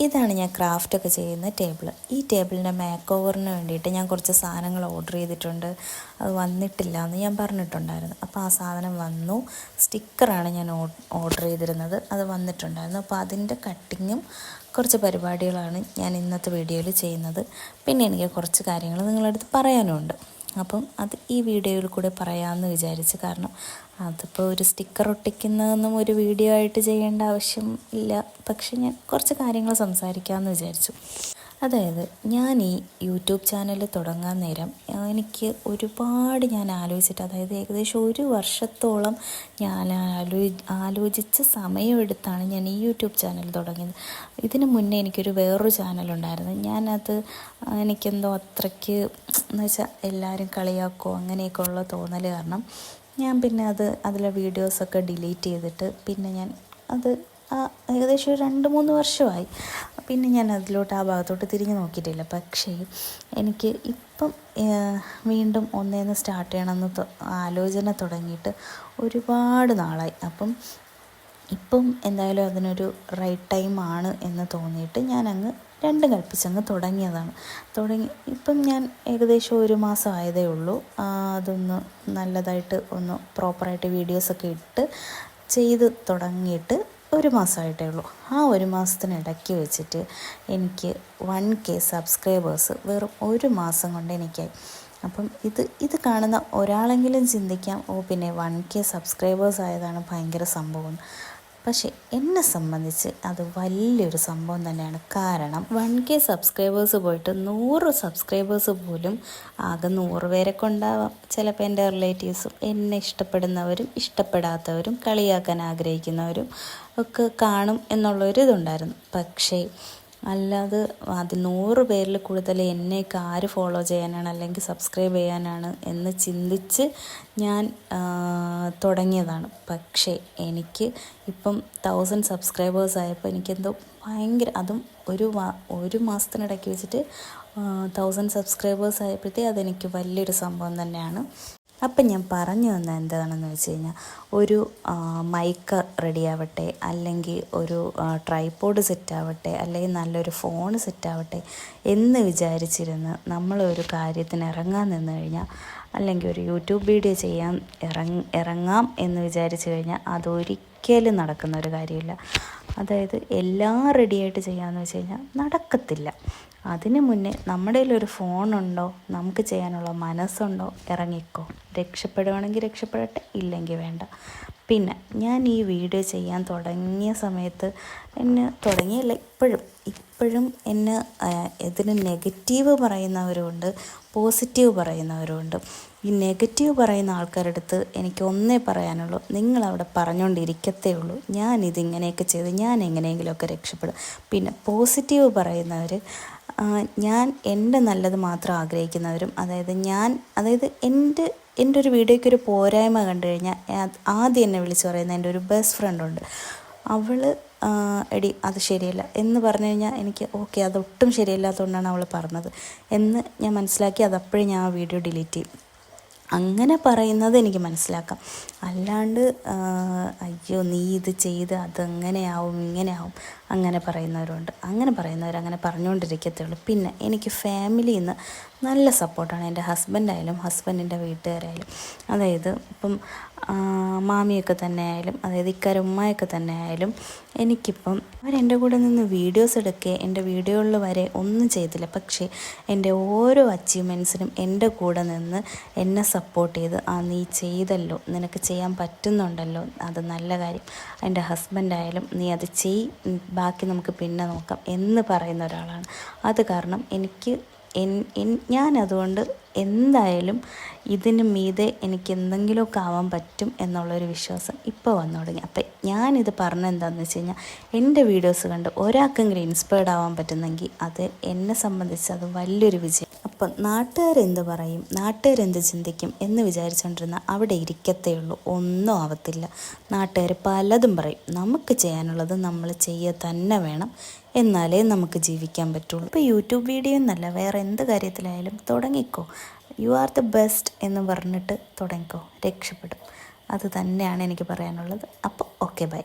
ഇതാണ് ഞാൻ ക്രാഫ്റ്റൊക്കെ ചെയ്യുന്ന ടേബിൾ. ഈ ടേബിളിൻ്റെ മേക്ക് ഓവറിന് വേണ്ടിയിട്ട് ഞാൻ കുറച്ച് സാധനങ്ങൾ ഓർഡർ ചെയ്തിട്ടുണ്ട്. അത് വന്നിട്ടില്ല എന്ന് ഞാൻ പറഞ്ഞിട്ടുണ്ടായിരുന്നു. അപ്പോൾ ആ സാധനം വന്നു. സ്റ്റിക്കറാണ് ഞാൻ ഓർഡർ ചെയ്തിരുന്നത്. അത് വന്നിട്ടുണ്ടായിരുന്നു. അപ്പോൾ അതിൻ്റെ കട്ടിങ്ങും കുറച്ച് പരിപാടികളാണ് ഞാൻ ഇന്നത്തെ വീഡിയോയിൽ ചെയ്യുന്നത്. പിന്നെ എനിക്ക് കുറച്ച് കാര്യങ്ങൾ നിങ്ങളുടെ അടുത്ത് പറയാനുമുണ്ട്. അപ്പം അത് ഈ വീഡിയോയിൽ കൂടെ പറയാമെന്ന് വിചാരിച്ച്. കാരണം അതിപ്പോൾ ഒരു സ്റ്റിക്കർ ഒട്ടിക്കുന്നതൊന്നും ഒരു വീഡിയോ ആയിട്ട് ചെയ്യേണ്ട ആവശ്യം ഇല്ല. പക്ഷെ ഞാൻ കുറച്ച് കാര്യങ്ങൾ സംസാരിക്കാമെന്ന് വിചാരിച്ചു. അതായത് ഞാൻ ഈ യൂട്യൂബ് ചാനൽ തുടങ്ങാൻ നേരം എനിക്ക് ഒരുപാട് ഞാൻ ആലോചിച്ചിട്ട്, അതായത് ഏകദേശം 1 വർഷത്തോളം ഞാൻ ആലോചിച്ച് സമയമെടുത്താണ് ഞാൻ ഈ യൂട്യൂബ് ചാനൽ തുടങ്ങിയത്. ഇതിന് മുന്നേ എനിക്കൊരു വേറൊരു ചാനലുണ്ടായിരുന്നു. ഞാനത് എനിക്കെന്തോ അത്രയ്ക്ക് എന്ന് വെച്ചാൽ എല്ലാവരും കളിയാക്കോ അങ്ങനെയൊക്കെ ഉള്ള തോന്നൽ കാരണം ഞാൻ പിന്നെ അതിലെ വീഡിയോസൊക്കെ ഡിലീറ്റ് ചെയ്തിട്ട് പിന്നെ ഞാൻ അത് ഏകദേശം 2-3 വർഷമായി. പിന്നെ ഞാൻ അതിലോട്ട് ആ ഭാഗത്തോട്ട് തിരിഞ്ഞ് നോക്കിയിട്ടില്ല. പക്ഷേ എനിക്ക് ഇപ്പം വീണ്ടും ഒന്നേന്ന് സ്റ്റാർട്ട് ചെയ്യണമെന്ന് ആലോചന തുടങ്ങിയിട്ട് ഒരുപാട് നാളായി. ഇപ്പം എന്തായാലും അതിനൊരു റൈറ്റ് ടൈമാണ് എന്ന് തോന്നിയിട്ട് ഞാനങ്ങ് രണ്ടും കൽപ്പിച്ചങ്ങ് തുടങ്ങിയതാണ്. ഇപ്പം ഞാൻ ഏകദേശം 1 മാസം ആയതേ ഉള്ളൂ. അതൊന്ന് നല്ലതായിട്ട് ഒന്ന് പ്രോപ്പറായിട്ട് വീഡിയോസൊക്കെ ഇട്ട് ചെയ്ത് തുടങ്ങിയിട്ട് 1 മാസമായിട്ടേ ഉള്ളൂ. ആ 1 മാസത്തിനിടയ്ക്ക് വെച്ചിട്ട് എനിക്ക് 1K സബ്സ്ക്രൈബേഴ്സ് വെറും 1 മാസം കൊണ്ട് എനിക്കായി. അപ്പം ഇത് കാണുന്ന ഒരാളെങ്കിലും ചിന്തിക്കാം, പിന്നെ 1K സബ്സ്ക്രൈബേഴ്സ് ആയതാണ് ഭയങ്കര സംഭവം. പക്ഷേ എന്നെ സംബന്ധിച്ച് അത് വലിയൊരു സംഭവം തന്നെയാണ്. കാരണം 1K സബ്സ്ക്രൈബേഴ്സ് പോയിട്ട് 100 സബ്സ്ക്രൈബേഴ്സ് പോലും ആകെ 100 പേരൊക്കെ ഉണ്ടാവാം. ചിലപ്പോൾ എൻ്റെ റിലേറ്റീവ്സും എന്നെ ഇഷ്ടപ്പെടുന്നവരും ഇഷ്ടപ്പെടാത്തവരും കളിയാക്കാൻ ആഗ്രഹിക്കുന്നവരും ഒക്കെ കാണും എന്നുള്ളൊരിതുണ്ടായിരുന്നു. പക്ഷേ അല്ലാതെ അത് 100 പേരിൽ കൂടുതൽ എന്നെയൊക്കെ ആര് ഫോളോ ചെയ്യാനാണ് അല്ലെങ്കിൽ സബ്സ്ക്രൈബ് ചെയ്യാനാണ് എന്ന് ചിന്തിച്ച് ഞാൻ തുടങ്ങിയതാണ്. പക്ഷേ എനിക്ക് ഇപ്പം 1000 സബ്സ്ക്രൈബേഴ്സ് ആയപ്പോൾ എനിക്കെന്തോ ഭയങ്കര, അതും ഒരു മാസത്തിനിടയ്ക്ക് വെച്ചിട്ട് 1000 സബ്സ്ക്രൈബേഴ്സ് ആയപ്പോഴത്തേക്ക് അതെനിക്ക് വലിയൊരു സംഭവം തന്നെയാണ്. അപ്പം ഞാൻ പറഞ്ഞു വന്നത് എന്താണെന്ന് വെച്ച് കഴിഞ്ഞാൽ, ഒരു മൈക്ക് റെഡിയാവട്ടെ, അല്ലെങ്കിൽ ഒരു ട്രൈപോഡ് സെറ്റാവട്ടെ, അല്ലെങ്കിൽ നല്ലൊരു ഫോൺ സെറ്റാവട്ടെ എന്ന് വിചാരിച്ചിരുന്ന് നമ്മളൊരു കാര്യത്തിന് ഇറങ്ങാൻ നിന്ന് കഴിഞ്ഞാൽ, അല്ലെങ്കിൽ ഒരു യൂട്യൂബ് വീഡിയോ ചെയ്യാൻ ഇറങ്ങാം എന്ന് വിചാരിച്ചു കഴിഞ്ഞാൽ അതൊരിക്കലും നടക്കുന്ന ഒരു കാര്യമില്ല. അതായത് എല്ലാം റെഡിയായിട്ട് ചെയ്യാമെന്ന് വെച്ച് കഴിഞ്ഞാൽ നടക്കത്തില്ല. അതിന് മുന്നേ നമ്മുടെ കയ്യിലൊരു ഫോണുണ്ടോ, നമുക്ക് ചെയ്യാനുള്ള മനസ്സുണ്ടോ, ഇറങ്ങിക്കോ. രക്ഷപ്പെടുവാണെങ്കിൽ രക്ഷപ്പെടട്ടെ, ഇല്ലെങ്കിൽ വേണ്ട. പിന്നെ ഞാൻ ഈ വീഡിയോ ചെയ്യാൻ തുടങ്ങിയ സമയത്ത് തുടങ്ങിയല്ല, ഇപ്പോഴും എന്നെ ഇതിന് നെഗറ്റീവ് പറയുന്നവരുമുണ്ട്, പോസിറ്റീവ് പറയുന്നവരുമുണ്ട്. ഈ നെഗറ്റീവ് പറയുന്ന ആൾക്കാരുടെ അടുത്ത് എനിക്ക് ഒന്നേ പറയാനുള്ളൂ, നിങ്ങളവിടെ പറഞ്ഞുകൊണ്ടിരിക്കത്തേ ഉള്ളൂ. ഞാനിതിങ്ങനെയൊക്കെ ചെയ്ത് ഞാൻ എങ്ങനെയെങ്കിലുമൊക്കെ രക്ഷപ്പെടും. പിന്നെ പോസിറ്റീവ് പറയുന്നവർ ഞാൻ എൻ്റെ നല്ലത് മാത്രം ആഗ്രഹിക്കുന്നവരും, അതായത് എൻ്റെ ഒരു വീഡിയോയ്ക്ക് ഒരു പോരായ്മ കണ്ടു കഴിഞ്ഞാൽ ആദ്യം എന്നെ വിളിച്ച് പറയുന്ന എൻ്റെ ഒരു ബെസ്റ്റ് ഫ്രണ്ടുണ്ട്. അവൾ എടി അത് ശരിയല്ല എന്ന് പറഞ്ഞു കഴിഞ്ഞാൽ എനിക്ക് ഓക്കെ, അതൊട്ടും ശരിയല്ലാത്തതുകൊണ്ടാണ് അവൾ പറഞ്ഞത് എന്ന് ഞാൻ മനസ്സിലാക്കി. അതപ്പോഴേ ഞാൻ ആ വീഡിയോ ഡിലീറ്റ് ചെയ്യും. അങ്ങനെ പറയുന്നത് എനിക്ക് മനസ്സിലാക്കാം. അല്ലാണ്ട് അയ്യോ നീ ഇത് ചെയ്ത് അതങ്ങനെയാവും ഇങ്ങനെയാവും അങ്ങനെ പറയുന്നവരുണ്ട്. അങ്ങനെ പറഞ്ഞുകൊണ്ടിരിക്കത്തേ ഉള്ളൂ. പിന്നെ എനിക്ക് ഫാമിലിയിൽ നിന്ന് നല്ല സപ്പോർട്ടാണ്. എൻ്റെ ഹസ്ബൻഡായാലും ഹസ്ബൻഡിൻ്റെ വീട്ടുകാരായാലും, അതായത് ഇപ്പം മാമിയൊക്കെ തന്നെ ആയാലും, അതായത് ഉമ്മയൊക്കെ തന്നെ ആയാലും, എനിക്കിപ്പം അവരെൻ്റെ കൂടെ നിന്ന് വീഡിയോസ് എടുക്കുക, എൻ്റെ വീഡിയോകളിൽ വരെ ഒന്നും ചെയ്തില്ല. പക്ഷേ എൻ്റെ ഓരോ അച്ചീവ്മെൻറ്റ്സിനും എൻ്റെ കൂടെ നിന്ന് എന്നെ സപ്പോർട്ട് ചെയ്ത് നീ ചെയ്തല്ലോ, നിനക്ക് ചെയ്യാൻ പറ്റുന്നുണ്ടല്ലോ, അത് നല്ല കാര്യം, എൻ്റെ ഹസ്ബൻഡായാലും നീ അത് ബാക്കി നമുക്ക് പിന്നെ നോക്കാം എന്ന് പറയുന്ന ഒരാളാണ്. അത് കാരണം ഞാനതുകൊണ്ട് എന്തായാലും ഇതിന് മീതെ എനിക്ക് എന്തെങ്കിലുമൊക്കെ ആവാൻ പറ്റും എന്നുള്ളൊരു വിശ്വാസം ഇപ്പോൾ വന്നു തുടങ്ങി. അപ്പം ഞാനിത് പറഞ്ഞെന്താണെന്ന് വെച്ച് കഴിഞ്ഞാൽ, എൻ്റെ വീഡിയോസ് കണ്ട് ഒരാൾക്കെങ്കിലും ഇൻസ്പയർഡ് ആവാൻ പറ്റുന്നെങ്കിൽ അത് എന്നെ സംബന്ധിച്ച് അത് വലിയൊരു വിജയം. അപ്പം നാട്ടുകാരെന്ത് പറയും, നാട്ടുകാരെന്ത് ചിന്തിക്കും എന്ന് വിചാരിച്ചുകൊണ്ടിരുന്ന അവിടെ ഇരിക്കത്തേ ഉള്ളൂ, ഒന്നും ആവത്തില്ല. നാട്ടുകാർ പലതും പറയും. നമുക്ക് ചെയ്യാനുള്ളത് നമ്മൾ ചെയ്യുക തന്നെ വേണം, എന്നാലേ നമുക്ക് ജീവിക്കാൻ പറ്റുള്ളൂ. ഇപ്പോൾ യൂട്യൂബ് വീഡിയോ എന്നല്ല, വേറെ എന്ത് കാര്യത്തിലായാലും തുടങ്ങിക്കോ. യു ആർ ദ ബെസ്റ്റ് എന്ന് പറഞ്ഞിട്ട് തുടങ്ങിക്കോ, രക്ഷപ്പെടും. അത് തന്നെയാണ് എനിക്ക് പറയാനുള്ളത്. അപ്പോൾ ഓക്കെ, ബൈ.